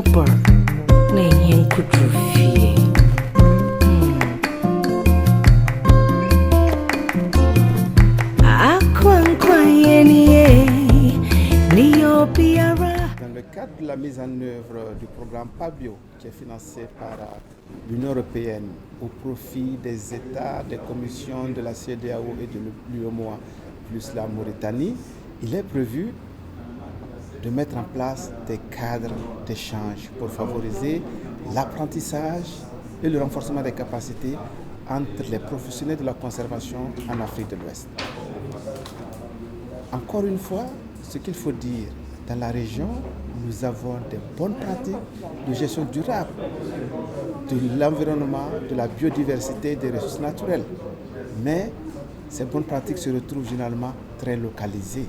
mobar na yin kudrufi. Dans le cadre de la mise en œuvre du programme PABIO, qui est financé par l'Union européenne au profit des États, des commissions de la CEDEAO et de l'UEMOA, plus la Mauritanie, il est prévu de mettre en place des cadres d'échange pour favoriser l'apprentissage et le renforcement des capacités entre les professionnels de la conservation en Afrique de l'Ouest. Encore une fois, ce qu'il faut dire, dans la région, nous avons des bonnes pratiques de gestion durable de l'environnement, de la biodiversité et des ressources naturelles. Mais ces bonnes pratiques se retrouvent généralement très localisées.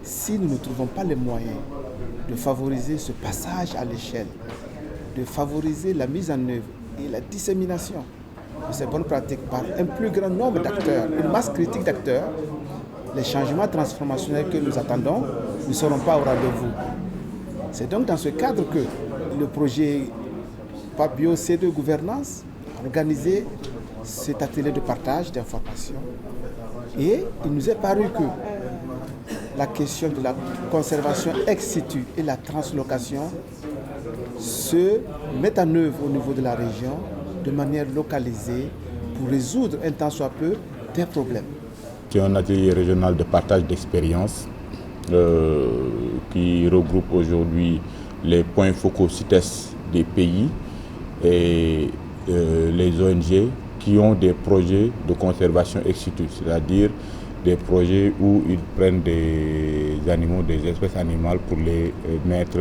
Si nous ne trouvons pas les moyens de favoriser ce passage à l'échelle, de favoriser la mise en œuvre et la dissémination de ces bonnes pratiques par un plus grand nombre d'acteurs, une masse critique d'acteurs, les changements transformationnels que nous attendons ne seront pas au rendez-vous. C'est donc dans ce cadre que le projet PABIO C2 Gouvernance a organisé cet atelier de partage d'informations. Et il nous est paru que la question de la conservation ex situ et la translocation se mettent en œuvre au niveau de la région de manière localisée pour résoudre un tant soit peu des problèmes. C'est un atelier régional de partage d'expériences qui regroupe aujourd'hui les points focaux CITES des pays et les ONG qui ont des projets de conservation ex situ, c'est-à-dire des projets où ils prennent des animaux, des espèces animales pour les mettre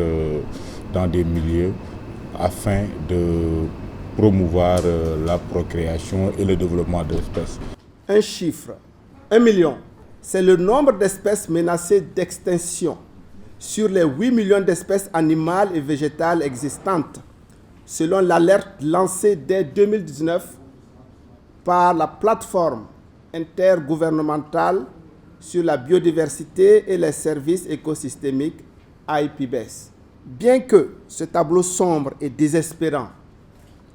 dans des milieux afin de promouvoir la procréation et le développement d'espèces. Un chiffre, 1 million, c'est le nombre d'espèces menacées d'extinction sur les 8 millions d'espèces animales et végétales existantes, selon l'alerte lancée dès 2019 par la plateforme intergouvernementale sur la biodiversité et les services écosystémiques IPBES. Bien que ce tableau sombre et désespérant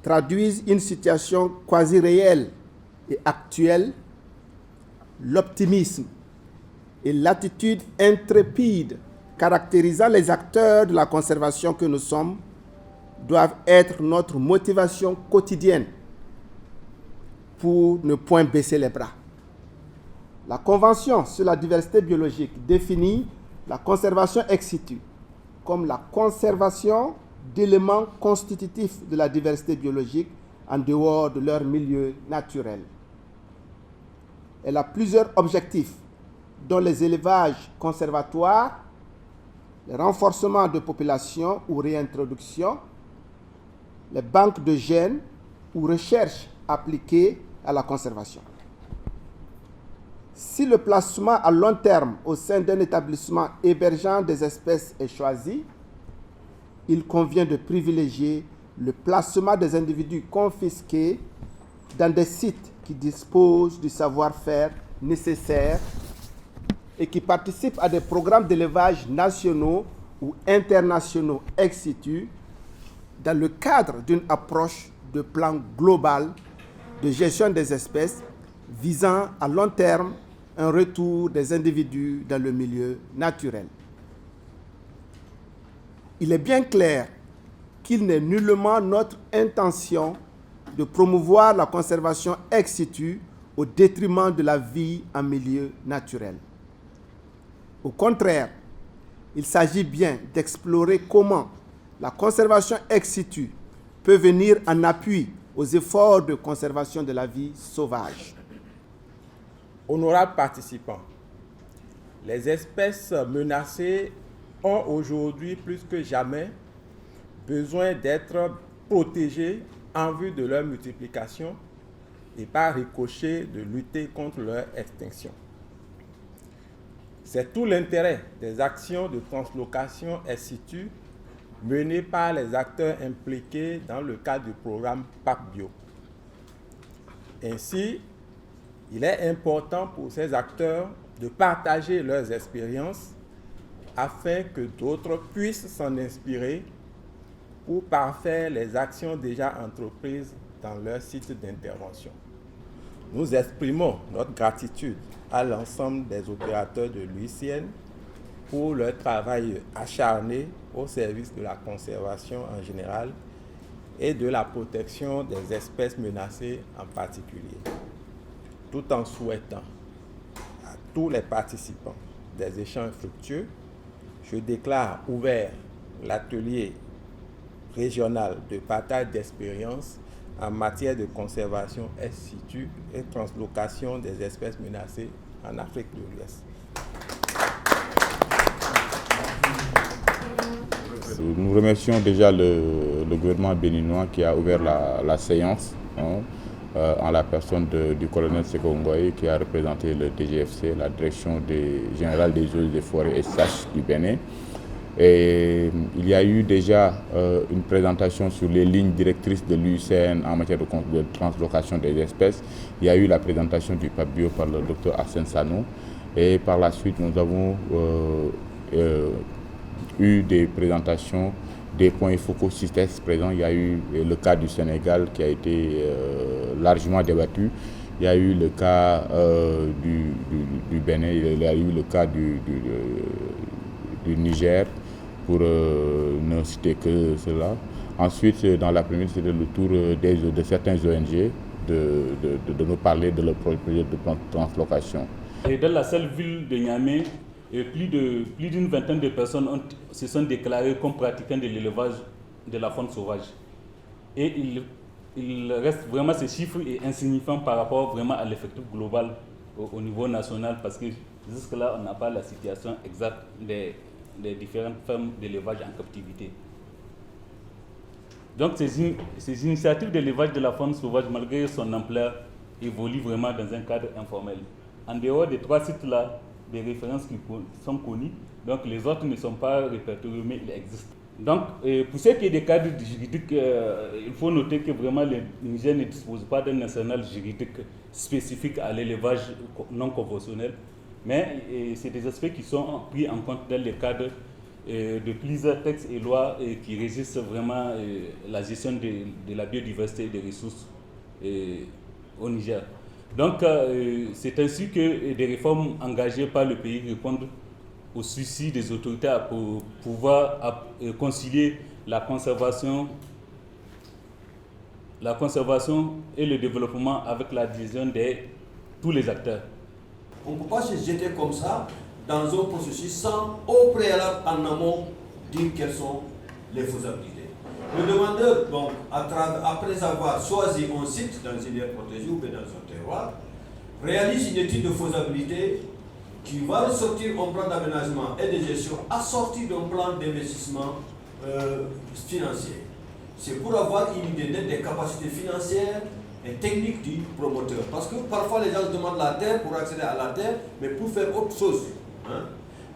traduise une situation quasi réelle et actuelle, l'optimisme et l'attitude intrépide caractérisant les acteurs de la conservation que nous sommes doivent être notre motivation quotidienne pour ne point baisser les bras. La Convention sur la diversité biologique définit la conservation ex situ comme la conservation d'éléments constitutifs de la diversité biologique en dehors de leur milieu naturel. Elle a plusieurs objectifs, dont les élevages conservatoires, le renforcement de population ou réintroduction, les banques de gènes ou recherches appliquées à la conservation. Si le placement à long terme au sein d'un établissement hébergeant des espèces est choisi, il convient de privilégier le placement des individus confisqués dans des sites qui disposent du savoir-faire nécessaire et qui participent à des programmes d'élevage nationaux ou internationaux ex situ dans le cadre d'une approche de plan global de gestion des espèces visant à long terme un retour des individus dans le milieu naturel. Il est bien clair qu'il n'est nullement notre intention de promouvoir la conservation ex situ au détriment de la vie en milieu naturel. Au contraire, il s'agit bien d'explorer comment la conservation ex situ peut venir en appui aux efforts de conservation de la vie sauvage. Honorables participants, les espèces menacées ont aujourd'hui plus que jamais besoin d'être protégées en vue de leur multiplication et par ricochet de lutter contre leur extinction. C'est tout l'intérêt des actions de translocation ex situ menées par les acteurs impliqués dans le cadre du programme PABIO. Ainsi, il est important pour ces acteurs de partager leurs expériences afin que d'autres puissent s'en inspirer ou parfaire les actions déjà entreprises dans leur site d'intervention. Nous exprimons notre gratitude à l'ensemble des opérateurs de l'UICN pour leur travail acharné au service de la conservation en général et de la protection des espèces menacées en particulier, tout en souhaitant à tous les participants des échanges fructueux. Je déclare ouvert l'atelier régional de partage d'expériences en matière de conservation ex situ et translocation des espèces menacées en Afrique de l'Ouest. Nous remercions déjà le gouvernement béninois qui a ouvert la séance, en la personne du colonel Sékou Ngoï qui a représenté le DGFC, la Direction générale des eaux et des forêts SH du Bénin. Et il y a eu déjà une présentation sur les lignes directrices de l'UICN en matière de translocation des espèces. Il y a eu la présentation du PAPBio par le Dr Arsène Sanou. Et par la suite, nous avons eu des présentations des points focaux CITES présents. Il y a eu le cas du Sénégal qui a été largement débattu. Il y a eu le cas du Bénin, il y a eu le cas du Niger, pour ne citer que cela. Ensuite, dans l'après-midi, c'était le tour de certains ONG de nous parler de leur projet de translocation. Et dans la seule ville de Niamey, plus d'une vingtaine de personnes se sont déclarées comme pratiquants de l'élevage de la faune sauvage. Et il reste vraiment, ces chiffres est insignifiant par rapport vraiment à l'effectif global au niveau national, parce que jusque-là, on n'a pas la situation exacte des différentes fermes d'élevage en captivité. Donc ces initiatives d'élevage de la faune sauvage, malgré son ampleur, évoluent vraiment dans un cadre informel. En dehors des 3 sites-là, des références qui sont connues, donc les autres ne sont pas répertoriés, mais ils existent. Donc, pour ce qui est des cadres juridiques, il faut noter que vraiment le Niger ne dispose pas d'un arsenal juridique spécifique à l'élevage non conventionnel, mais c'est des aspects qui sont pris en compte dans le cadre de plusieurs textes et lois qui régissent vraiment la gestion de la biodiversité et des ressources au Niger. Donc, c'est ainsi que des réformes engagées par le pays répondent au souci des autorités pour pouvoir concilier la conservation et le développement avec l'adhésion de tous les acteurs. On ne peut pas se jeter comme ça dans un processus sans, au préalable, en amont, dire quelles sont les faisabilités. Le demandeur, donc, après avoir choisi un site dans une aire protégée ou dans un terroir, réalise une étude de faisabilité qui va ressortir un plan d'aménagement et de gestion assorti d'un plan d'investissement financier. C'est pour avoir une idée nette des capacités financières et techniques du promoteur. Parce que parfois les gens demandent la terre pour accéder à la terre, mais pour faire autre chose.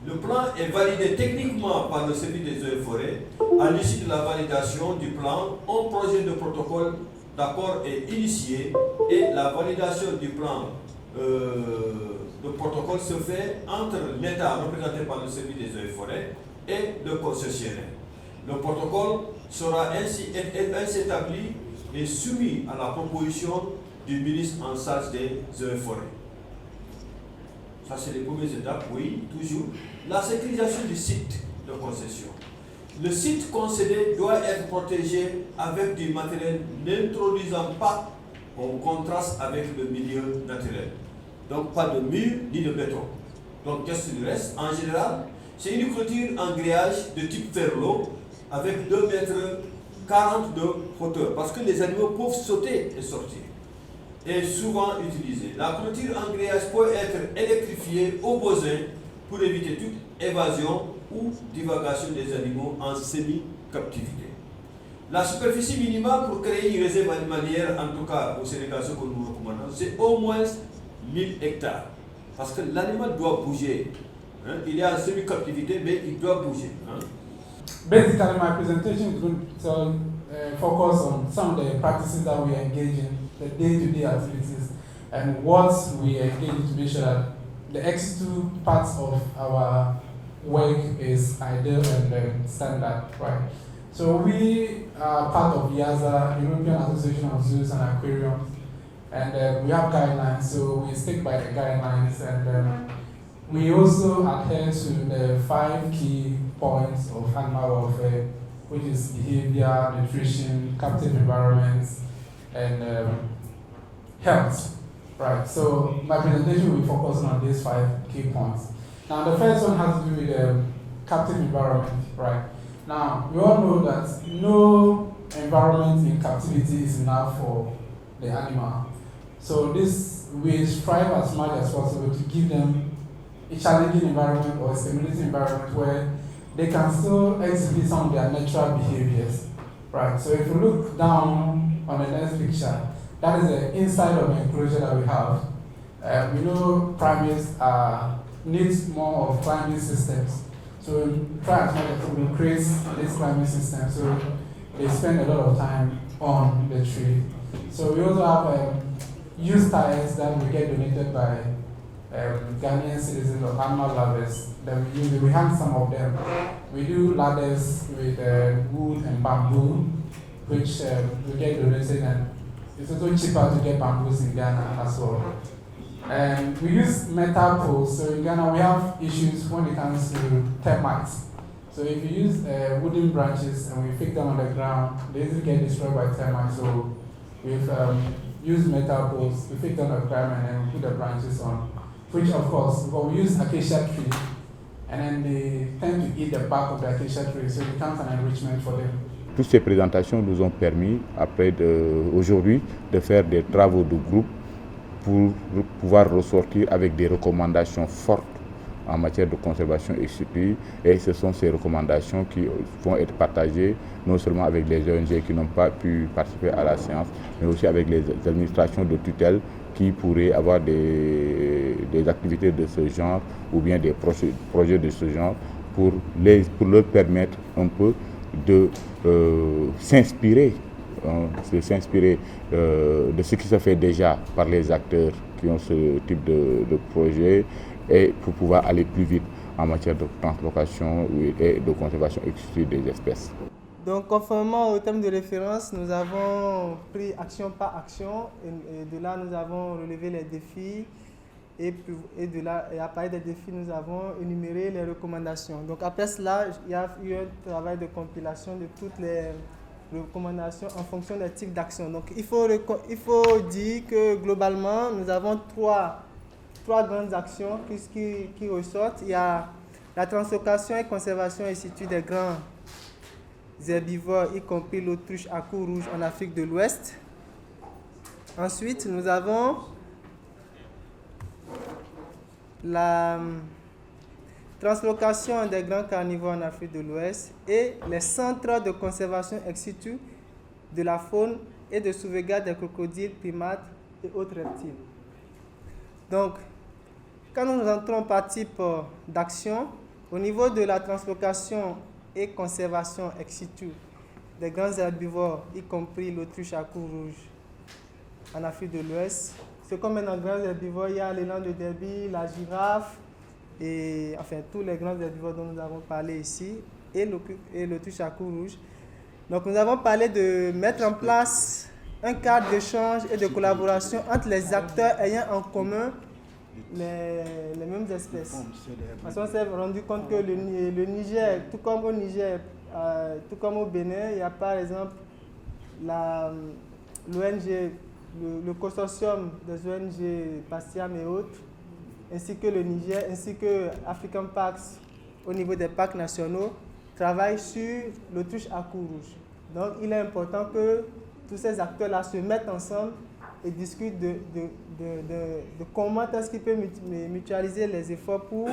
Le plan est validé techniquement par le service des eaux et forêts. À l'issue de la validation du plan, un projet de protocole d'accord est initié et la validation du plan de protocole se fait entre l'État représenté par le service des eaux et forêts et le concessionnaire. Le protocole sera ainsi établi et soumis à la proposition du ministre en charge des eaux et forêts. Ça, c'est les premières étapes, oui, toujours. La sécurisation du site de concession. Le site concédé doit être protégé avec du matériel n'introduisant pas en contraste avec le milieu naturel. Donc, pas de mur ni de béton. Donc, qu'est-ce qu'il reste? En général, c'est une clôture en grillage de type ferlo avec 2,40 m de hauteur, parce que les animaux peuvent sauter et sortir. Est souvent utilisée. La clôture en grillage peut être électrifiée au besoin pour éviter toute évasion ou divagation des animaux en semi-captivité. La superficie minimale pour créer une réserve animalière, en tout cas au Sénégal, ce que nous recommandons, c'est au moins 1000 hectares. Parce que l'animal doit bouger. Il est en semi-captivité, mais il doit bouger. Basically, my presentation is going to focus on some of the practices that we engage in, the day-to-day activities, and what we engage to make sure that the executive parts of our work is ideal and standard, right? So we are part of IAZA, European Association of Zoos and Aquariums, and we have guidelines, so we stick by the guidelines, and we also adhere to the 5 key points of animal welfare, which is behavior, nutrition, captive environments, and health. Right, so my presentation will be focusing on these 5 key points. Now the first one has to do with captive environment, right? Now, we all know that no environment in captivity is enough for the animal. So this, we strive as much as possible to give them a challenging environment or a stimulating environment where they can still exhibit some of their natural behaviors, right? So if you look down on the next picture, that is the inside of the enclosure that we have. We know primates need more of climbing systems. So we try as much as possible to create this climbing system. So they spend a lot of time on the tree. So we also have used tires that we get donated by Ghanaian citizens or animal lovers. Then we hang some of them. We do ladders with wood and bamboo, which we get donated, and it's also cheaper to get bamboos in Ghana as well. And we use metal poles. So in Ghana we have issues when it comes to termites. So if you use wooden branches and we fix them on the ground, they easily get destroyed by termites. So we've used metal poles to fix them on the ground and then we put the branches on. Which of course, but we use acacia tree, and then they tend to eat the bark of the acacia tree, so it becomes an enrichment for them. Toutes ces présentations nous ont permis, aujourd'hui, de faire des travaux de groupe pour pouvoir ressortir avec des recommandations fortes en matière de conservation ex situ, et ce sont ces recommandations qui vont être partagées non seulement avec les ONG qui n'ont pas pu participer à la séance, mais aussi avec les administrations de tutelle qui pourraient avoir des activités de ce genre ou bien des projets de ce genre pour leur permettre un peu de s'inspirer de ce qui se fait déjà par les acteurs qui ont ce type de projet et pour pouvoir aller plus vite en matière de translocation et de conservation ex situ des espèces. Donc, conformément au thème de référence, nous avons pris action par action et de là, nous avons relevé les défis et à partir des défis, nous avons énuméré les recommandations. Donc, après cela, il y a eu un travail de compilation de toutes les recommandations en fonction des types d'actions. Donc, il faut dire que globalement, nous avons trois grandes actions qui ressortent. Il y a la translocation et conservation ex situ des grands herbivores, y compris l'autruche à cou rouge en Afrique de l'Ouest. Ensuite, nous avons la translocation des grands carnivores en Afrique de l'Ouest et les centres de conservation ex situ de la faune et de sauvegarde des crocodiles, primates et autres reptiles. Donc, quand nous entrons par type d'action, au niveau de la translocation et conservation ex situ des grands herbivores, y compris l'autruche à cou rouge en Afrique de l'Ouest. C'est comme dans les grands herbivores, il y a l'élan de Derby, la girafe, et enfin tous les grands herbivores dont nous avons parlé ici, et l'autruche à cou rouge. Donc nous avons parlé de mettre en place un cadre d'échange et de collaboration entre les acteurs ayant en commun les mêmes espèces. Parce qu'on s'est rendu compte que le Niger, tout comme au Niger, tout comme au Bénin, il y a par exemple l'ONG, le consortium des ONG PASTIAM et autres, ainsi que le Niger, ainsi que African Parks au niveau des parcs nationaux, travaillent sur l'autruche à cou rouge. Donc il est important que tous ces acteurs-là se mettent ensemble et discutent de comment est-ce qu'ils peuvent mutualiser les efforts pour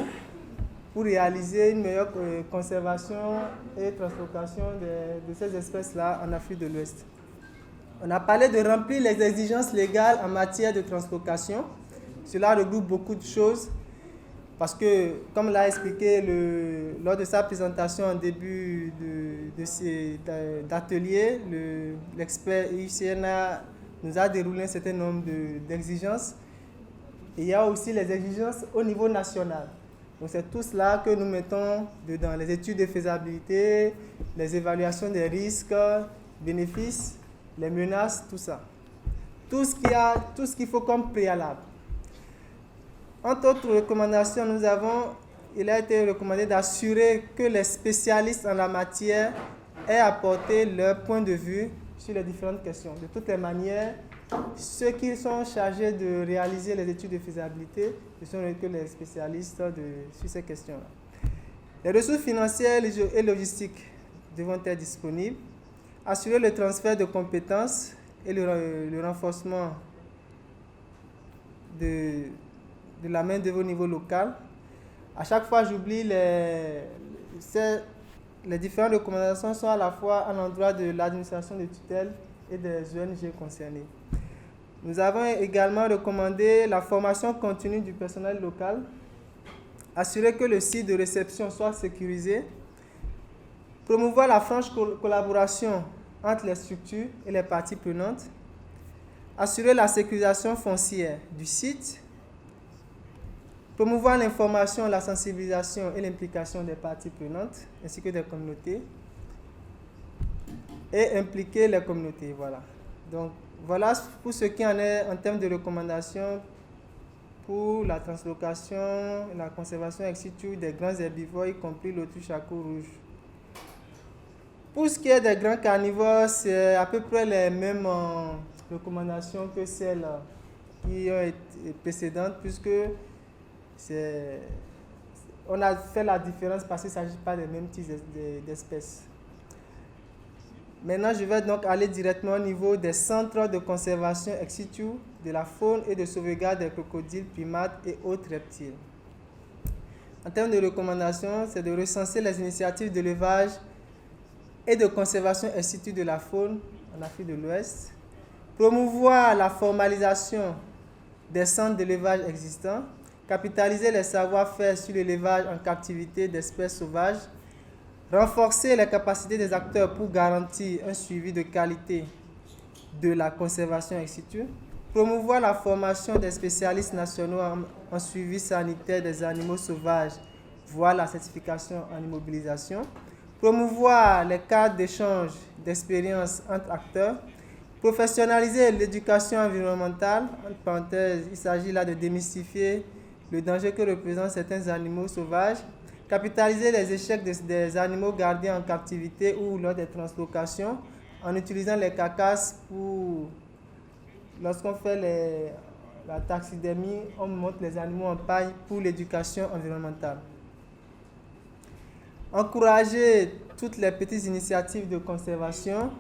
réaliser une meilleure conservation et translocation de ces espèces-là en Afrique de l'Ouest. On a parlé de remplir les exigences légales en matière de translocation. Cela regroupe beaucoup de choses parce que, comme l'a expliqué lors de sa présentation en début d'atelier, l'expert ICNA nous a déroulé un certain nombre d'exigences. Et il y a aussi les exigences au niveau national. Donc c'est tout cela que nous mettons dedans, les études de faisabilité, les évaluations des risques, bénéfices, les menaces, tout ça. Tout ce qu'il faut comme préalable. Entre autres recommandations, il a été recommandé d'assurer que les spécialistes en la matière aient apporté leur point de vue sur les différentes questions. De toutes les manières, ceux qui sont chargés de réaliser les études de faisabilité, ce sont que les spécialistes sur ces questions-là. Les ressources financières et logistiques devront être disponibles. Assurer le transfert de compétences et le renforcement de la main-d'œuvre au niveau local. À chaque fois, j'oublie les différentes recommandations sont à la fois à l'endroit de l'administration de tutelle et des ONG concernées. Nous avons également recommandé la formation continue du personnel local, assurer que le site de réception soit sécurisé, promouvoir la franche collaboration entre les structures et les parties prenantes, assurer la sécurisation foncière du site, promouvoir l'information, la sensibilisation et l'implication des parties prenantes, ainsi que des communautés, et impliquer les communautés. Voilà. Donc, voilà pour ce qui en est en termes de recommandations pour la translocation et la conservation ex situ des grands herbivores, y compris l'autruche à cou rouge. Pour ce qui est des grands carnivores, c'est à peu près les mêmes recommandations que celles qui ont été précédentes, puisque on a fait la différence parce qu'il ne s'agit pas des mêmes types d'espèces. Maintenant, je vais donc aller directement au niveau des centres de conservation ex situ de la faune et de sauvegarde des crocodiles, primates et autres reptiles. En termes de recommandations, c'est de recenser les initiatives d'élevage et de conservation ex situ de la faune en Afrique de l'Ouest, promouvoir la formalisation des centres d'élevage existants, capitaliser les savoir-faire sur l'élevage en captivité d'espèces sauvages, renforcer les capacités des acteurs pour garantir un suivi de qualité de la conservation ex situ, promouvoir la formation des spécialistes nationaux en suivi sanitaire des animaux sauvages, voire la certification en immobilisation, promouvoir les cadres d'échange d'expériences entre acteurs, professionnaliser l'éducation environnementale, entre parenthèses, il s'agit là de démystifier le danger que représentent certains animaux sauvages, capitaliser les échecs des animaux gardés en captivité ou lors des translocations en utilisant les carcasses lorsqu'on fait la taxidermie, on monte les animaux en paille pour l'éducation environnementale. Encourager toutes les petites initiatives de conservation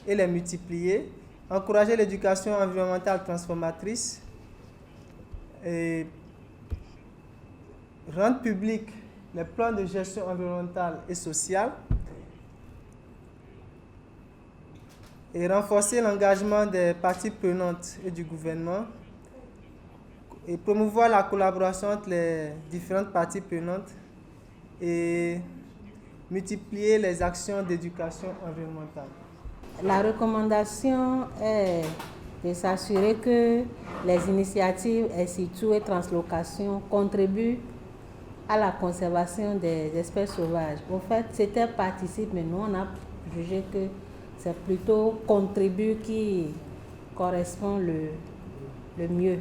et les multiplier. Encourager l'éducation environnementale transformatrice. Et rendre public les plans de gestion environnementale et sociale. Et renforcer l'engagement des parties prenantes et du gouvernement. Et promouvoir la collaboration entre les différentes parties prenantes. Et multiplier les actions d'éducation environnementale. La recommandation est de s'assurer que les initiatives ex situ et translocation contribuent à la conservation des espèces sauvages. En fait, c'était participe, mais nous, on a jugé que c'est plutôt contribue qui correspond le mieux.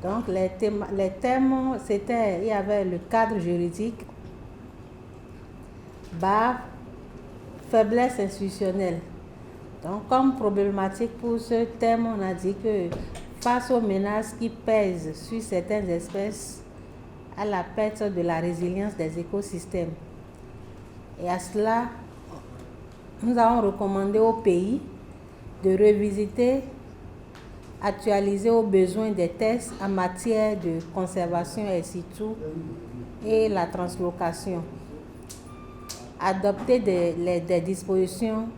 Donc, les thèmes, il y avait le cadre juridique, faiblesse institutionnelle. Donc, comme problématique pour ce thème, on a dit que face aux menaces qui pèsent sur certaines espèces, à la perte de la résilience des écosystèmes. Et à cela, nous avons recommandé au pays de revisiter, actualiser aux besoins des tests en matière de conservation ex situ et la translocation. Adopter des dispositions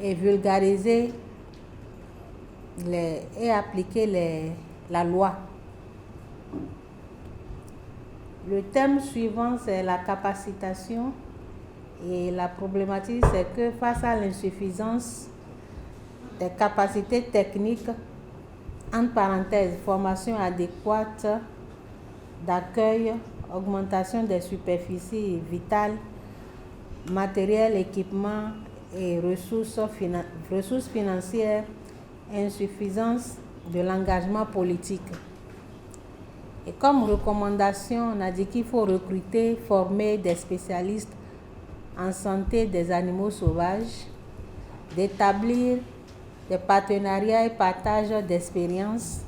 et vulgariser et appliquer la loi. Le thème suivant, c'est la capacitation. Et la problématique, c'est que face à l'insuffisance des capacités techniques, entre parenthèses, formation adéquate d'accueil, augmentation des superficies vitales, matériel, équipement et ressources financières, insuffisance de l'engagement politique. Et comme recommandation, on a dit qu'il faut recruter, former des spécialistes en santé des animaux sauvages, d'établir des partenariats et partage d'expériences,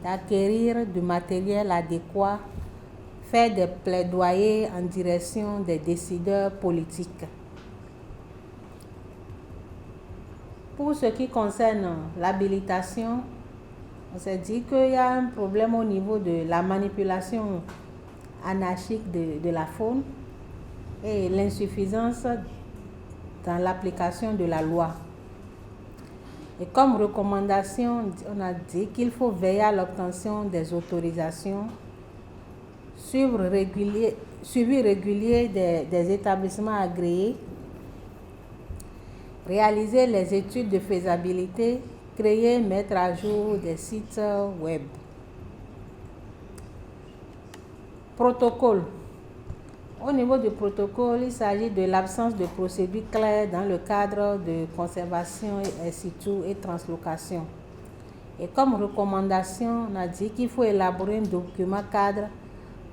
d'acquérir du matériel adéquat, faire des plaidoyers en direction des décideurs politiques. Pour ce qui concerne l'habilitation, on s'est dit qu'il y a un problème au niveau de la manipulation anarchique de la faune et l'insuffisance dans l'application de la loi. Et comme recommandation, on a dit qu'il faut veiller à l'obtention des autorisations, suivi régulier des établissements agréés, réaliser les études de faisabilité, créer, mettre à jour des sites web. Protocole. Au niveau du protocole, il s'agit de l'absence de procédure claire dans le cadre de conservation in situ et translocation. Et comme recommandation, on a dit qu'il faut élaborer un document cadre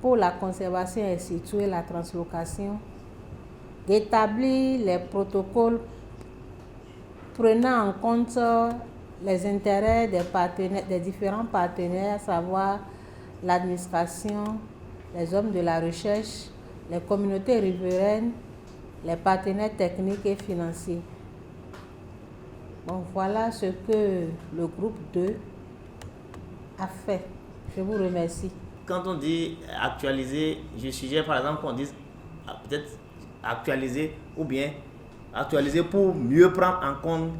pour la conservation in situ et la translocation, d'établir les protocoles prenant en compte les intérêts des différents partenaires, à savoir l'administration, les hommes de la recherche, les communautés riveraines, les partenaires techniques et financiers. Donc voilà ce que le groupe 2 a fait. Je vous remercie. Quand on dit actualiser, je suggère par exemple qu'on dise peut-être actualiser ou bien actualiser pour mieux prendre en compte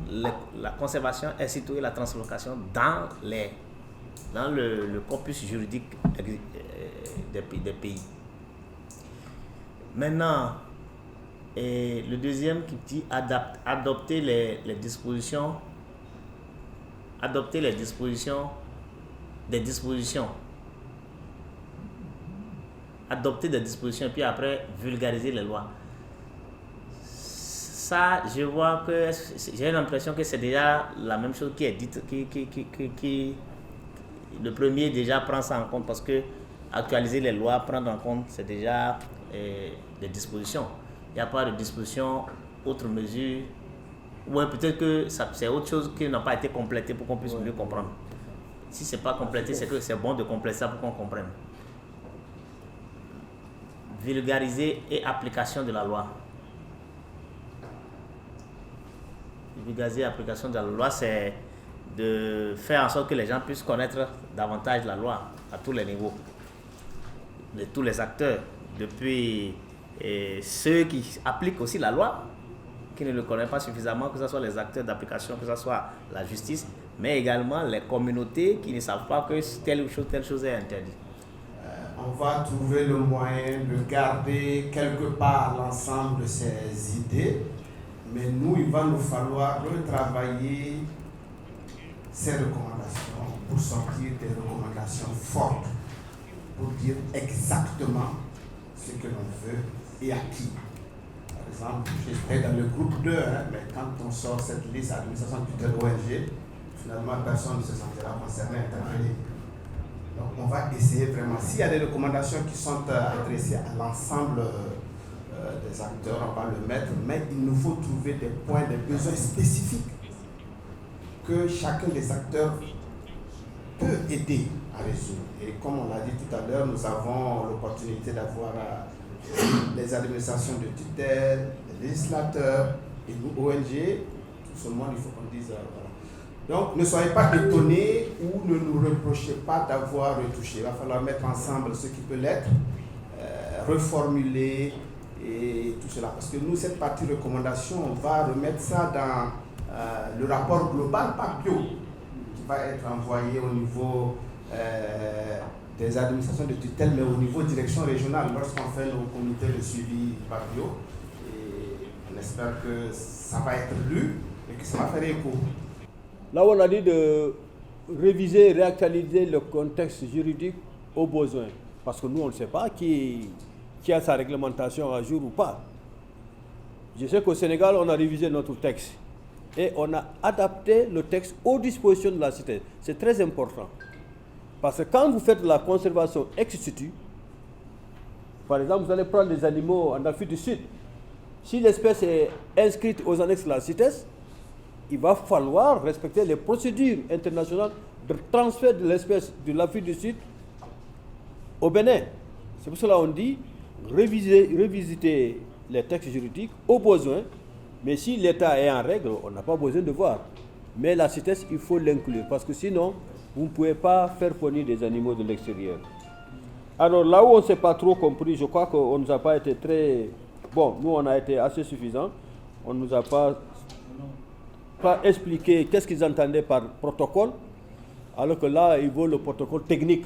la conservation in situ et la translocation dans le corpus juridique des pays. Maintenant, le deuxième qui dit adopter les dispositions et puis après vulgariser les lois. Ça, je vois que j'ai l'impression que c'est déjà la même chose qui est dite, qui le premier déjà prend ça en compte parce que actualiser les lois, prendre en compte, c'est déjà des dispositions. Il n'y a pas de dispositions, autres mesures, ou peut-être que c'est autre chose qui n'a pas été complétée pour qu'on puisse mieux comprendre. Si ce n'est pas complété, c'est que c'est bon de compléter ça pour qu'on comprenne. Vulgariser et application de la loi. Vulgariser et application de la loi, c'est de faire en sorte que les gens puissent connaître davantage la loi à tous les niveaux, de tous les acteurs, depuis ceux qui appliquent aussi la loi, qui ne le connaissent pas suffisamment, que ce soit les acteurs d'application, que ce soit la justice, mais également les communautés qui ne savent pas que telle chose est interdite. On va trouver le moyen de garder quelque part l'ensemble de ces idées, mais nous, il va nous falloir retravailler ces recommandations pour sortir des recommandations fortes, pour dire exactement ce que l'on veut et à qui. Par exemple, j'étais dans le groupe 2, mais quand on sort cette liste administration tutelle ONG, finalement personne ne se sentira concerné, interpellé. Donc on va essayer vraiment, s'il y a des recommandations qui sont adressées à l'ensemble des acteurs, on va le mettre, mais il nous faut trouver des points, des besoins spécifiques que chacun des acteurs peut aider à résoudre. Et comme on l'a dit tout à l'heure, nous avons l'opportunité d'avoir les administrations de tutelle, les législateurs et nous, ONG, tout ce monde, il faut qu'on dise voilà. Donc, ne soyez pas étonnés ou ne nous reprochez pas d'avoir retouché. Il va falloir mettre ensemble ce qui peut l'être, reformuler et tout cela. Parce que nous, cette partie recommandation, on va remettre ça dans le rapport global par bio qui va être envoyé au niveau des administrations de tutelle, mais au niveau direction régionale, lorsqu'on fait nos comités de suivi par bio. Et on espère que ça va être lu et que ça va faire écho. Là, on a dit de réviser et réactualiser le contexte juridique aux besoins. Parce que nous, on ne sait pas qui a sa réglementation à jour ou pas. Je sais qu'au Sénégal, on a révisé notre texte et on a adapté le texte aux dispositions de la CITES. C'est très important. Parce que quand vous faites la conservation ex situ, par exemple, vous allez prendre des animaux en Afrique du Sud. Si l'espèce est inscrite aux annexes de la CITES, il va falloir respecter les procédures internationales de transfert de l'espèce de l'Afrique du Sud au Bénin. C'est pour cela qu'on dit revisiter les textes juridiques au besoin, mais si l'État est en règle, on n'a pas besoin de voir. Mais la CITES, il faut l'inclure, parce que sinon, vous ne pouvez pas faire fournir des animaux de l'extérieur. Alors là où on ne s'est pas trop compris, je crois qu'on ne nous a pas été très... Bon, nous on a été assez suffisants, on ne nous a pas expliqué qu'est-ce qu'ils entendaient par protocole, alors que là, il vaut le protocole technique.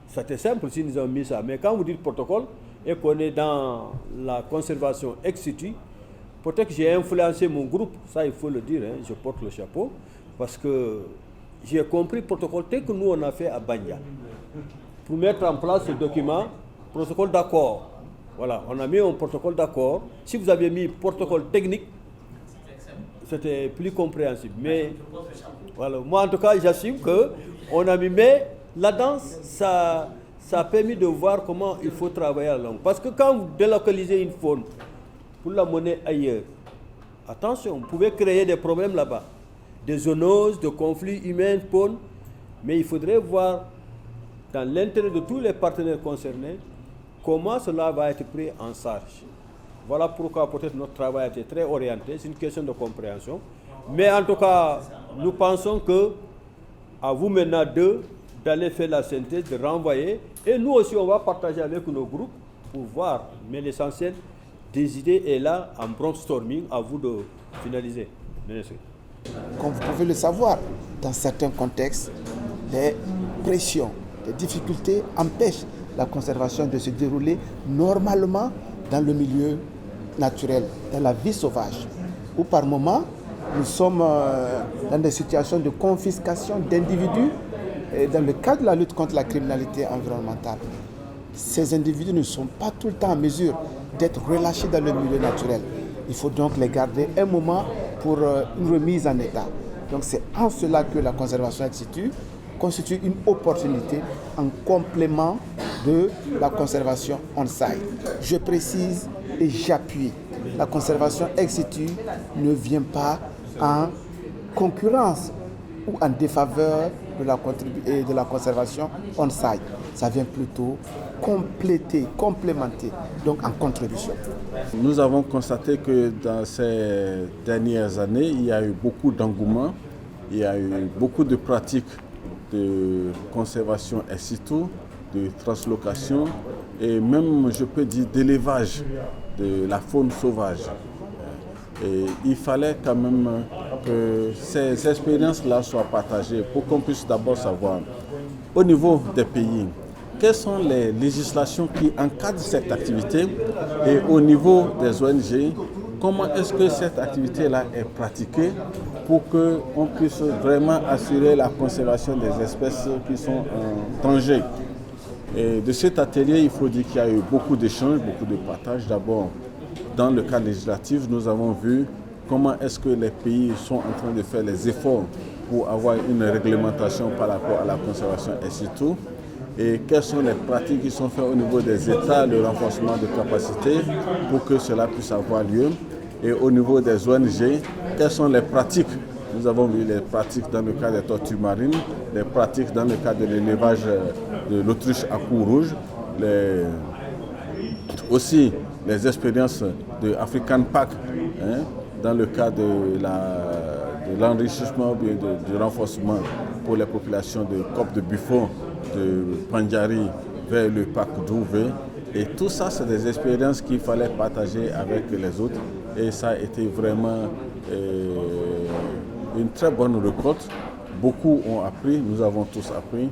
C'était simple si nous avons mis ça. Mais quand vous dites protocole et qu'on est dans la conservation ex situ, peut-être que j'ai influencé mon groupe, ça il faut le dire, hein, je porte le chapeau, parce que j'ai compris le protocole tel que nous on a fait à Banya. Pour mettre en place ce document, protocole d'accord. Voilà, on a mis un protocole d'accord. Si vous aviez mis protocole technique, c'était plus compréhensible. Mais voilà, moi en tout cas, j'assume qu'on a mis, mais là-dedans, ça a permis de voir comment il faut travailler à la longue. Parce que quand vous délocalisez une faune pour la monnaie ailleurs, attention, vous pouvez créer des problèmes là-bas, des zoonoses, de conflits humains, faune, mais il faudrait voir dans l'intérêt de tous les partenaires concernés comment cela va être pris en charge. Voilà pourquoi peut-être notre travail a été très orienté, c'est une question de compréhension. Mais en tout cas, nous pensons que à vous maintenant d'aller faire la synthèse, de renvoyer, et nous aussi on va partager avec nos groupes pour voir. Mais l'essentiel des idées est là en brainstorming, à vous de finaliser. Merci. Comme vous pouvez le savoir, dans certains contextes, les pressions, les difficultés empêchent la conservation de se dérouler normalement dans le milieu naturel, dans la vie sauvage, où par moments nous sommes dans des situations de confiscation d'individus dans le cadre de la lutte contre la criminalité environnementale. Ces individus ne sont pas tout le temps en mesure d'être relâchés dans le milieu naturel. Il faut donc les garder un moment pour une remise en état. Donc c'est en cela que la conservation ex situ constitue une opportunité en complément de la conservation on-site. Je précise et j'appuie, la conservation ex situ ne vient pas en concurrence ou en défaveur de la conservation on-site. Ça vient plutôt compléter, complémenter, donc en contribution. Nous avons constaté que dans ces dernières années, il y a eu beaucoup d'engouement, il y a eu beaucoup de pratiques de conservation ex situ, de translocation et même, je peux dire, d'élevage de la faune sauvage. Et il fallait quand même que ces expériences-là soient partagées pour qu'on puisse d'abord savoir, au niveau des pays, quelles sont les législations qui encadrent cette activité et au niveau des ONG, comment est-ce que cette activité-là est pratiquée pour qu'on puisse vraiment assurer la conservation des espèces qui sont en danger. Et de cet atelier, il faut dire qu'il y a eu beaucoup d'échanges, beaucoup de partages. D'abord, dans le cadre législatif, nous avons vu comment est-ce que les pays sont en train de faire les efforts pour avoir une réglementation par rapport à la conservation ex situ et quelles sont les pratiques qui sont faites au niveau des États, le renforcement de capacité pour que cela puisse avoir lieu. Et au niveau des ONG, quelles sont les pratiques? Nous avons vu les pratiques dans le cadre des tortues marines, les pratiques dans le cadre de l'élevage de l'autruche à cou rouge, aussi les expériences de African Pack, dans le cadre de l'enrichissement, du renforcement pour les populations de Cope de Buffon, de Pandjari vers le parc d'Ouvé. Et tout ça, c'est des expériences qu'il fallait partager avec les autres. Et ça a été vraiment une très bonne récolte. Beaucoup ont appris, nous avons tous appris.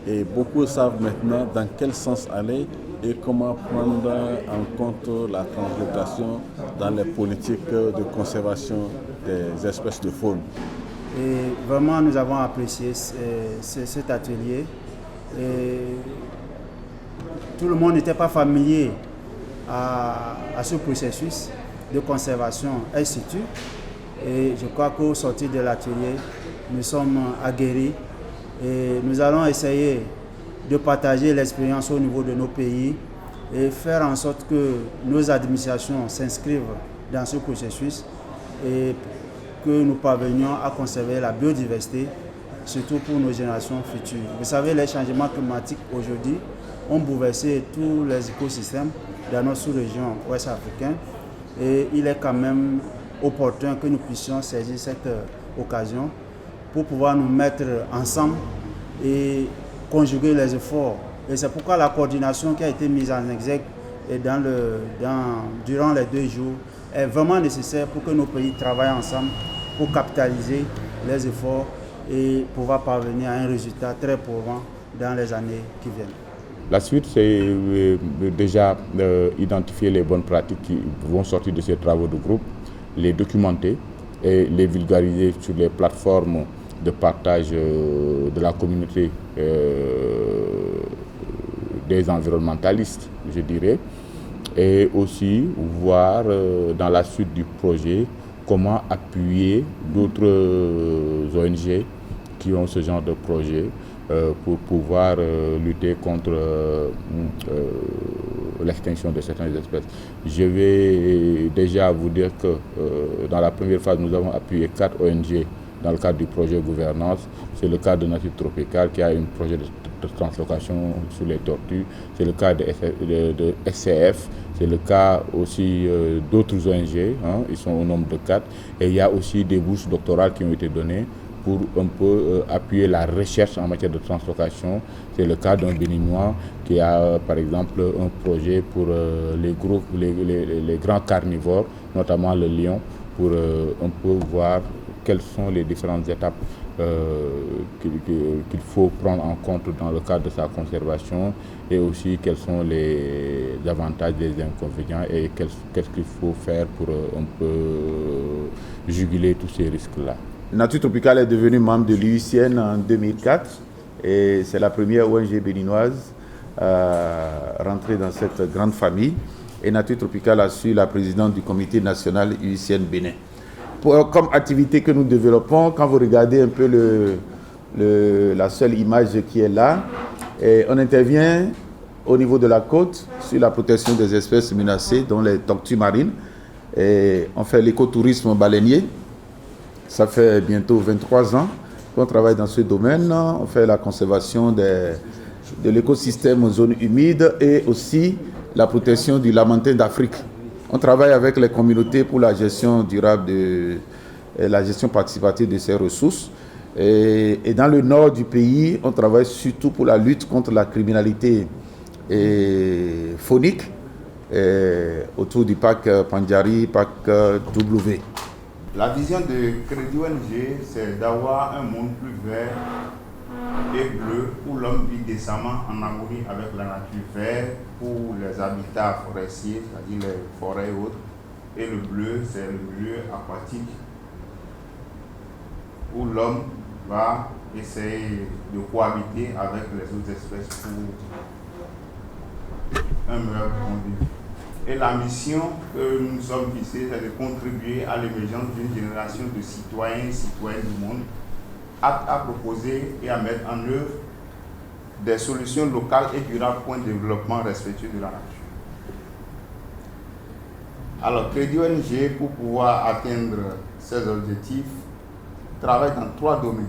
Et beaucoup savent maintenant dans quel sens aller et comment prendre en compte la translocation dans les politiques de conservation des espèces de faune. Et vraiment, nous avons apprécié cet atelier. Et tout le monde n'était pas familier à ce processus de conservation in situ. Et je crois qu'au sortir de l'atelier, nous sommes aguerris et nous allons essayer de partager l'expérience au niveau de nos pays et faire en sorte que nos administrations s'inscrivent dans ce processus et que nous parvenions à conserver la biodiversité, surtout pour nos générations futures. Vous savez, les changements climatiques aujourd'hui ont bouleversé tous les écosystèmes dans notre sous-région ouest africaine et il est quand même opportun que nous puissions saisir cette occasion pour pouvoir nous mettre ensemble et conjuguer les efforts. Et c'est pourquoi la coordination qui a été mise en exergue durant les 2 jours est vraiment nécessaire pour que nos pays travaillent ensemble pour capitaliser les efforts et pouvoir parvenir à un résultat très probant dans les années qui viennent. La suite, c'est déjà identifier les bonnes pratiques qui vont sortir de ces travaux de groupe, les documenter et les vulgariser sur les plateformes de partage de la communauté des environnementalistes, je dirais, et aussi voir dans la suite du projet comment appuyer d'autres ONG qui ont ce genre de projet pour pouvoir lutter contre l'extinction de certaines espèces. Je vais déjà vous dire que dans la première phase, nous avons appuyé 4 ONG dans le cadre du projet gouvernance. C'est le cas de Nature Tropicale qui a un projet de translocation sur les tortues. C'est le cas de SCF. C'est le cas aussi d'autres ONG. Ils sont au nombre de 4. Et il y a aussi des bourses doctorales qui ont été données pour un peu appuyer la recherche en matière de translocation. C'est le cas d'un Béninois qui a par exemple un projet pour les grands carnivores, notamment le lion, pour un peu voir quelles sont les différentes étapes qu'il faut prendre en compte dans le cadre de sa conservation et aussi quels sont les avantages et les inconvénients et qu'est-ce qu'il faut faire pour un peu juguler tous ces risques-là. Nature Tropicale est devenue membre de l'UICN en 2004 et c'est la première ONG béninoise à rentrer dans cette grande famille. Et Nature Tropicale a su la présidente du comité national UICN Bénin. Comme activité que nous développons, quand vous regardez un peu la seule image qui est là, on intervient au niveau de la côte sur la protection des espèces menacées, dont les tortues marines. Et on fait l'écotourisme baleinier. Ça fait bientôt 23 ans qu'on travaille dans ce domaine. On fait la conservation de l'écosystème aux zones humides et aussi la protection du lamentin d'Afrique. On travaille avec les communautés pour la gestion durable, la gestion participative de ces ressources. Et dans le nord du pays, on travaille surtout pour la lutte contre la criminalité faunique autour du parc Pandjari, parc W. La vision de Crédit ONG, c'est d'avoir un monde plus vert et bleu où l'homme vit décemment en harmonie avec la nature, vert pour les habitats forestiers, c'est-à-dire les forêts et autres, et le bleu, c'est le milieu aquatique où l'homme va essayer de cohabiter avec les autres espèces pour un meilleur convive. Et la mission que nous sommes fixés, c'est de contribuer à l'émergence d'une génération de citoyens et citoyennes du monde aptes à proposer et à mettre en œuvre des solutions locales et durables pour un développement respectueux de la nature. Alors, Crédit ONG, pour pouvoir atteindre ces objectifs, travaille dans 3 domaines.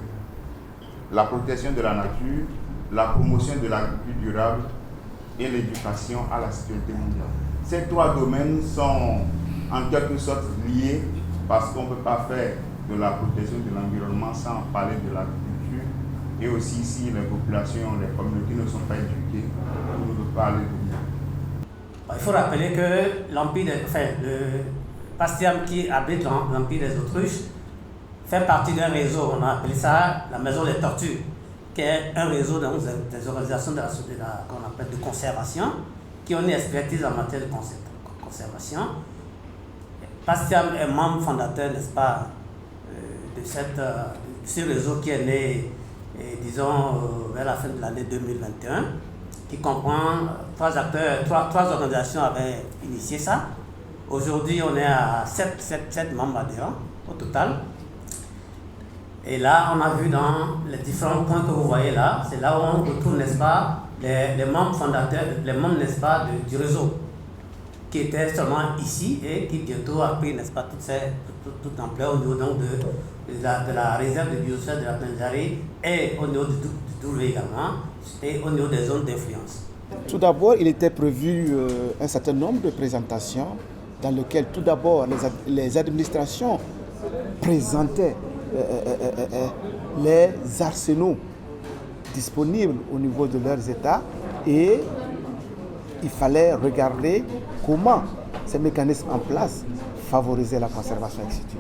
La protection de la nature, la promotion de l'agriculture durable et l'éducation à la sécurité mondiale. Ces 3 domaines sont en quelque sorte liés parce qu'on ne peut pas faire de la protection de l'environnement sans parler de l'agriculture et aussi si les populations, les communautés ne sont pas éduquées, on ne peut pas aller de mieux. Il faut rappeler que le Pastiam qui habite l'Empire des Autruches fait partie d'un réseau, on a appelé ça la Maison des Tortues, qui est un réseau des organisations qu'on appelle de conservation, qui ont une expertise en matière de conservation. Pastiam est membre fondateur, n'est-ce pas, de ce réseau qui est né, disons, vers la fin de l'année 2021. qui comprend 3 acteurs, 3 organisations avaient initié ça. Aujourd'hui, on est à 7 membres adhérents au total. Et là, on a vu dans les différents points que vous voyez là, c'est là où on retrouve, n'est-ce pas, les membres fondateurs, les membres, n'est-ce pas, du réseau, qui étaient seulement ici et qui bientôt a pris, n'est-ce pas, toute ampleur au niveau donc de la réserve de biosphère de la Planète et au niveau du Dourvé également, et au niveau des zones d'influence. Tout d'abord, il était prévu un certain nombre de présentations dans lesquelles tout d'abord les administrations présentaient les arsenaux disponibles au niveau de leurs États et il fallait regarder comment ces mécanismes en place favorisaient la conservation ex situ.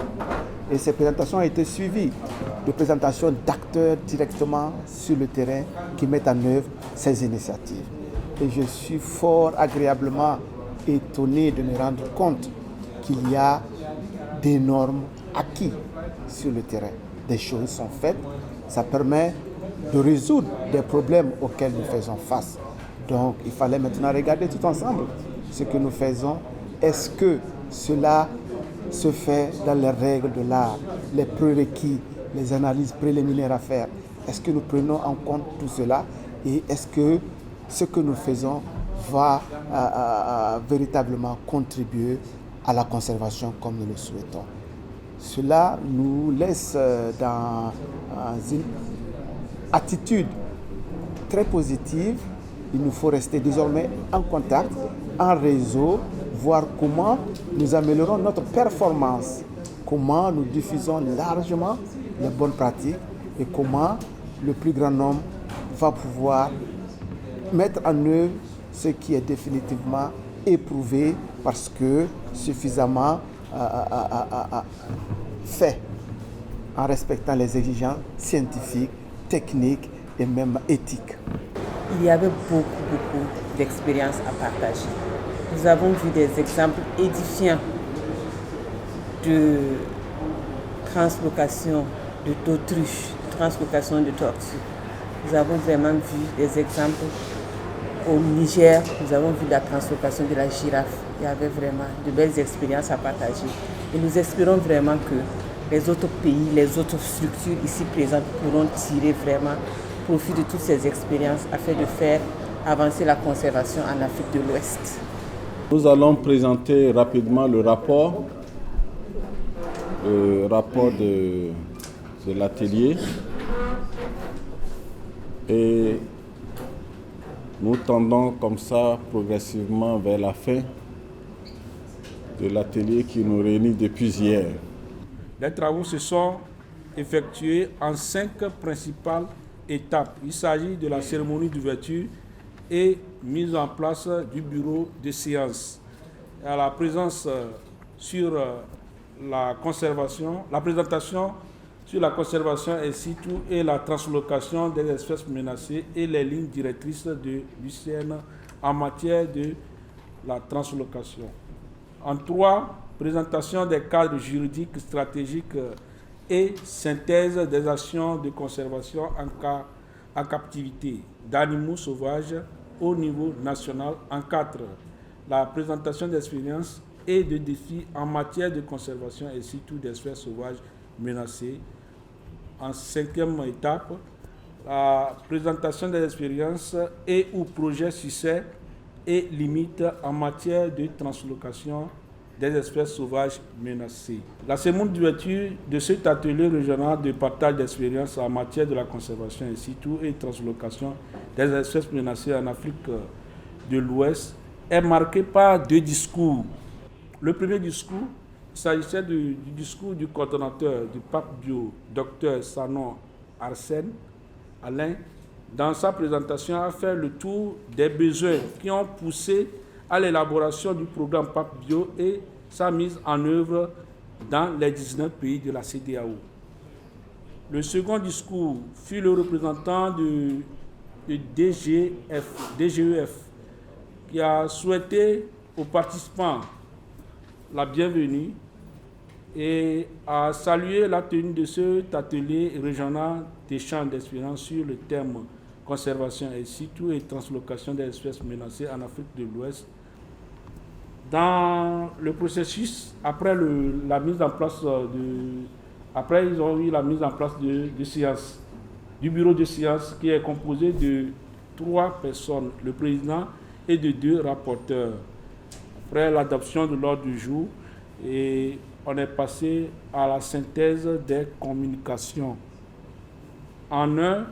Et ces présentations ont été suivies de présentations d'acteurs directement sur le terrain qui mettent en œuvre ces initiatives. Et je suis fort agréablement étonné de me rendre compte qu'il y a d'énormes acquis sur le terrain. Des choses sont faites, ça permet de résoudre des problèmes auxquels nous faisons face. Donc il fallait maintenant regarder tout ensemble ce que nous faisons. Est-ce que cela se fait dans les règles de l'art, les prérequis, les analyses préliminaires à faire? Est-ce que nous prenons en compte tout cela et est-ce que ce que nous faisons va véritablement contribuer à la conservation comme nous le souhaitons? Cela nous laisse dans une attitude très positive. Il nous faut rester désormais en contact, en réseau, voir comment nous améliorons notre performance, comment nous diffusons largement les bonnes pratiques et comment le plus grand nombre va pouvoir mettre en œuvre ce qui est définitivement éprouvé parce que suffisamment fait en respectant les exigences scientifiques, techniques et même éthiques. Il y avait beaucoup d'expériences à partager. Nous avons vu des exemples édifiants de translocation d'autruches, translocation de tortues. Nous avons vraiment vu des exemples au Niger, nous avons vu la translocation de la girafe. Il y avait vraiment de belles expériences à partager. Et nous espérons vraiment que les autres pays, les autres structures ici présentes pourront tirer vraiment profit de toutes ces expériences afin de faire avancer la conservation en Afrique de l'Ouest. Nous allons présenter rapidement le rapport de l'atelier et nous tendons comme ça progressivement vers la fin de l'atelier qui nous réunit depuis hier. Les travaux se sont effectués en 5 principales étapes. Il s'agit de la cérémonie d'ouverture et mise en place du bureau de séance. À la présence sur la conservation, la présentation sur la conservation in situ et la translocation des espèces menacées et les lignes directrices de l'UICN en matière de la translocation. En 3, présentation des cadres juridiques, stratégiques et synthèse des actions de conservation en captivité d'animaux sauvages au niveau national. En 4, la présentation d'expériences et de défis en matière de conservation et surtout d'espèces sauvages menacées. En 5e étape, la présentation des expériences et ou projets succès et limites en matière de translocation des espèces sauvages menacées. La cérémonie d'ouverture de cet atelier régional de partage d'expériences en matière de la conservation in situ et translocation des espèces menacées en Afrique de l'Ouest est marquée par 2 discours. Le premier discours, il s'agissait du discours du coordonnateur du Pape Bio, Dr Sanon Arsène Alain. Dans sa présentation, a fait le tour des besoins qui ont poussé à l'élaboration du programme Pape Bio et sa mise en œuvre dans les 19 pays de la CEDEAO. Le second discours fut le représentant du DGEF qui a souhaité aux participants la bienvenue et a salué la tenue de cet atelier régional d'échange d'expériences sur le thème conservation in situ et translocation des espèces menacées en Afrique de l'Ouest. Dans le processus, après la mise en place après ils ont eu la mise en place de séance, du bureau de séance qui est composé de 3 personnes, le président et de 2 rapporteurs. Après l'adoption de l'ordre du jour, et on est passé à la synthèse des communications. En un,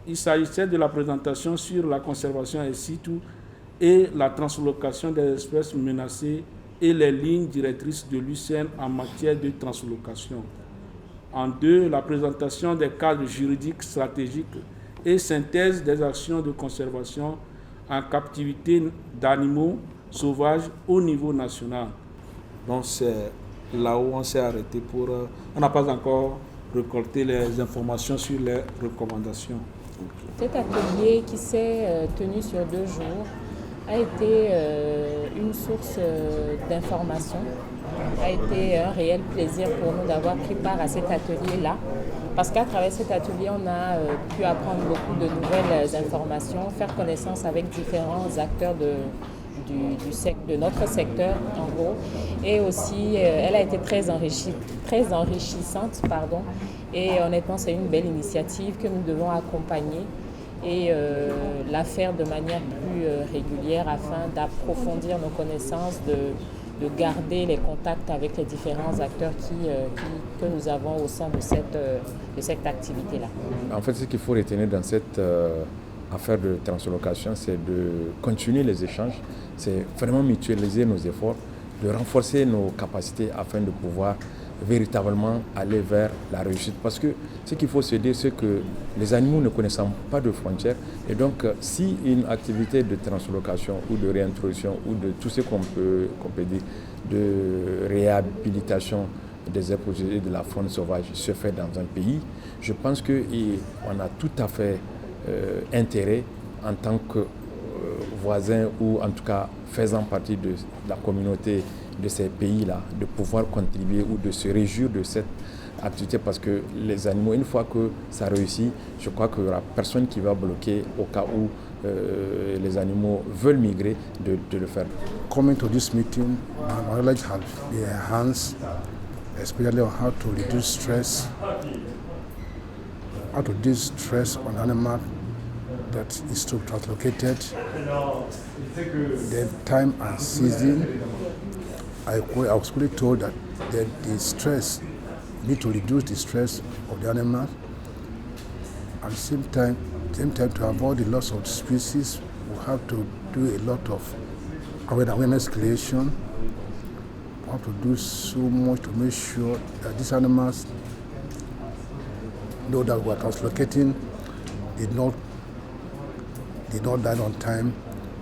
il s'agissait de la présentation sur la conservation in situ et la translocation des espèces menacées et les lignes directrices de l'UICN en matière de translocation. En 2, la présentation des cadres juridiques stratégiques et synthèse des actions de conservation en captivité d'animaux sauvages au niveau national. Donc c'est là où on s'est arrêté pour... on n'a pas encore récolté les informations sur les recommandations. Cet atelier qui s'est tenu sur 2 jours a été une source d'information, a été un réel plaisir pour nous d'avoir pris part à cet atelier-là, parce qu'à travers cet atelier, on a pu apprendre beaucoup de nouvelles informations, faire connaissance avec différents acteurs de notre secteur, en gros, et aussi elle a été très enrichissante, et honnêtement, c'est une belle initiative que nous devons accompagner et la faire de manière plus régulière afin d'approfondir nos connaissances, de garder les contacts avec les différents acteurs que nous avons au sein de cette activité-là. En fait, ce qu'il faut retenir dans cette affaire de translocation, c'est de continuer les échanges, c'est vraiment mutualiser nos efforts, de renforcer nos capacités afin de pouvoir véritablement aller vers la réussite. Parce que ce qu'il faut se dire, c'est que les animaux ne connaissant pas de frontières, et donc si une activité de translocation ou de réintroduction ou de tout ce qu'on peut dire de réhabilitation des aires protégées de la faune sauvage se fait dans un pays, je pense qu'on a tout à fait intérêt en tant que voisin ou en tout cas faisant partie de la communauté de ces pays-là, de pouvoir contribuer ou de se réjouir de cette activité, parce que les animaux, une fois que ça réussit, je crois qu'il n'y aura personne qui va bloquer au cas où les animaux veulent migrer de le faire. Coming to this meeting, my knowledge has been enhanced, especially on how to reduce stress on animals that is to be translocated, the time and season. I was clearly told that the stress, need to reduce the stress of the animals. At the same time to avoid the loss of species, we have to do a lot of awareness creation. We have to do so much to make sure that these animals know that we are translocating, did not die on time.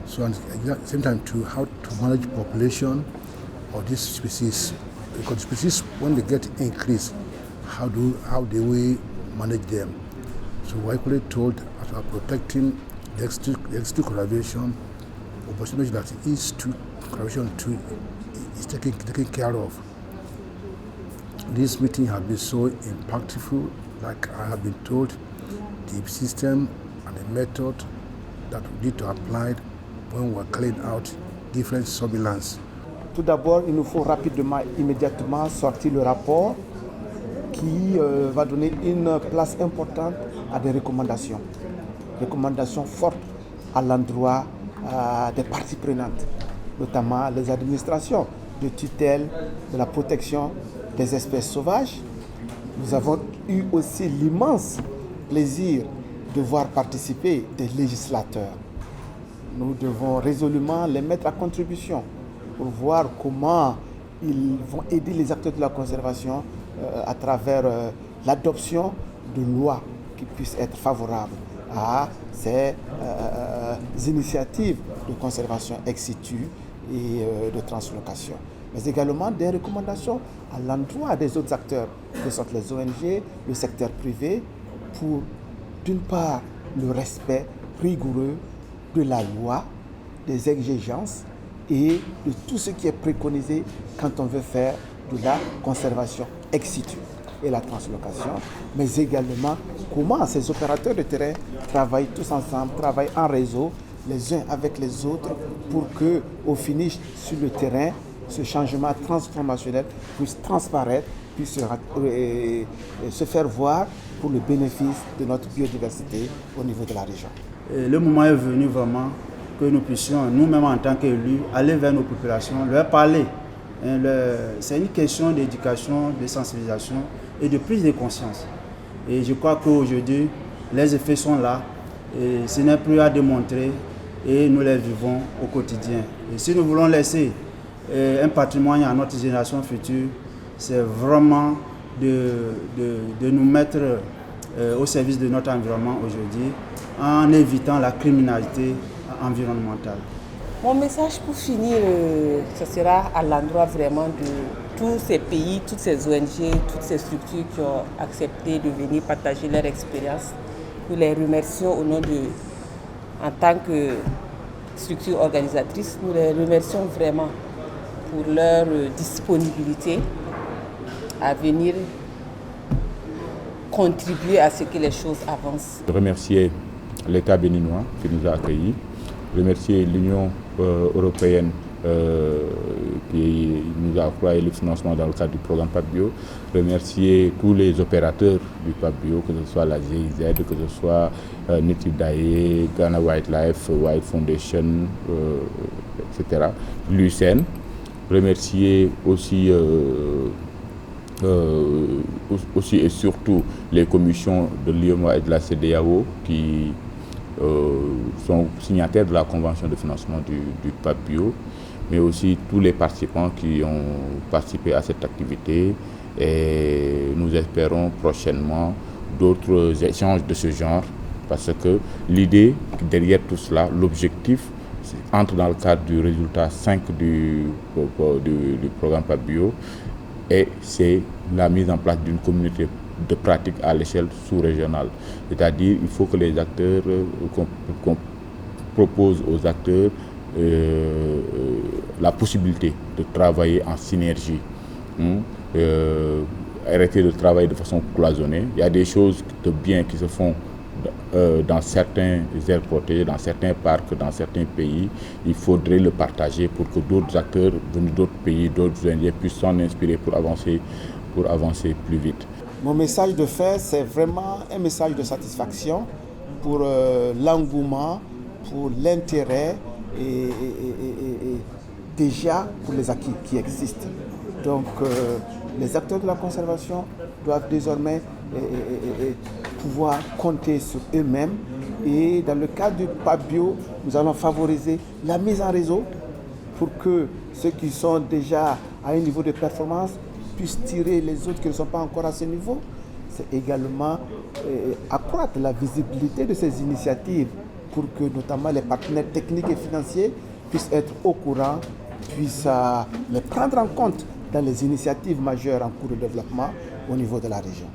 So at the same time to how to manage population of these species, because species, when they get increased, how do we manage them? So we're equally told as we are protecting the extinct conservation, opportunity that conservation is taken care of. This meeting has been so impactful. Like I have been told, the system and the method that we need to apply when we're cleaning out different surveillance. Tout d'abord, il nous faut rapidement, immédiatement sortir le rapport qui va donner une place importante à des recommandations fortes à l'endroit des parties prenantes, notamment les administrations de tutelle de la protection des espèces sauvages. Nous avons eu aussi l'immense plaisir de voir participer des législateurs. Nous devons résolument les mettre à contribution pour voir comment ils vont aider les acteurs de la conservation à travers l'adoption de lois qui puissent être favorables à ces initiatives de conservation ex situ et de translocation. Mais également des recommandations à l'endroit des autres acteurs, que sont les ONG, le secteur privé, pour d'une part le respect rigoureux de la loi, des exigences et de tout ce qui est préconisé quand on veut faire de la conservation ex situ et la translocation, mais également comment ces opérateurs de terrain travaillent tous ensemble, travaillent en réseau, les uns avec les autres, pour que, au finish, sur le terrain, ce changement transformationnel puisse transparaître, puisse se faire voir pour le bénéfice de notre biodiversité au niveau de la région. Le moment est venu vraiment que nous puissions, nous-mêmes en tant qu'élus, aller vers nos populations, leur parler. C'est une question d'éducation, de sensibilisation et de prise de conscience. Et je crois qu'aujourd'hui, les effets sont là. Et ce n'est plus à démontrer et nous les vivons au quotidien. Et si nous voulons laisser un patrimoine à notre génération future, c'est vraiment de nous mettre au service de notre environnement aujourd'hui en évitant la criminalité environnementale. Mon message pour finir, ce sera à l'endroit vraiment de tous ces pays, toutes ces ONG, toutes ces structures qui ont accepté de venir partager leur expérience. Nous les remercions au nom en tant que structure organisatrice, nous les remercions vraiment pour leur disponibilité à venir contribuer à ce que les choses avancent. Remercier l'État béninois qui nous a accueillis, remercier l'Union européenne qui nous a octroyé le financement dans le cadre du programme PAPBio, remercier tous les opérateurs du PAPBio, que ce soit la GIZ, que ce soit Netidae, Ghana Wildlife, Wild Foundation, etc., l'UCN, remercier aussi et surtout les commissions de l'IOMA et de la CEDEAO qui sont signataires de la convention de financement du PAPBio, mais aussi tous les participants qui ont participé à cette activité, et nous espérons prochainement d'autres échanges de ce genre, parce que l'idée derrière tout cela, l'objectif entre dans le cadre du résultat 5 du programme PAPBio, et c'est la mise en place d'une communauté de pratique à l'échelle sous-régionale. C'est-à-dire qu'il faut que les acteurs, qu'on propose aux acteurs la possibilité de travailler en synergie, arrêter de travailler de façon cloisonnée. Il y a des choses de bien qui se font dans certains aires protégées, dans certains parcs, dans certains pays. Il faudrait le partager pour que d'autres acteurs venus d'autres pays, d'autres ONG puissent s'en inspirer pour avancer plus vite. Mon message de fin, c'est vraiment un message de satisfaction pour l'engouement, pour l'intérêt et déjà pour les acquis qui existent. Donc les acteurs de la conservation doivent désormais pouvoir compter sur eux-mêmes, et dans le cadre du PAPBio, nous allons favoriser la mise en réseau pour que ceux qui sont déjà à un niveau de performance puissent tirer les autres qui ne sont pas encore à ce niveau. C'est également accroître la visibilité de ces initiatives pour que notamment les partenaires techniques et financiers puissent être au courant, puissent les prendre en compte dans les initiatives majeures en cours de développement au niveau de la région.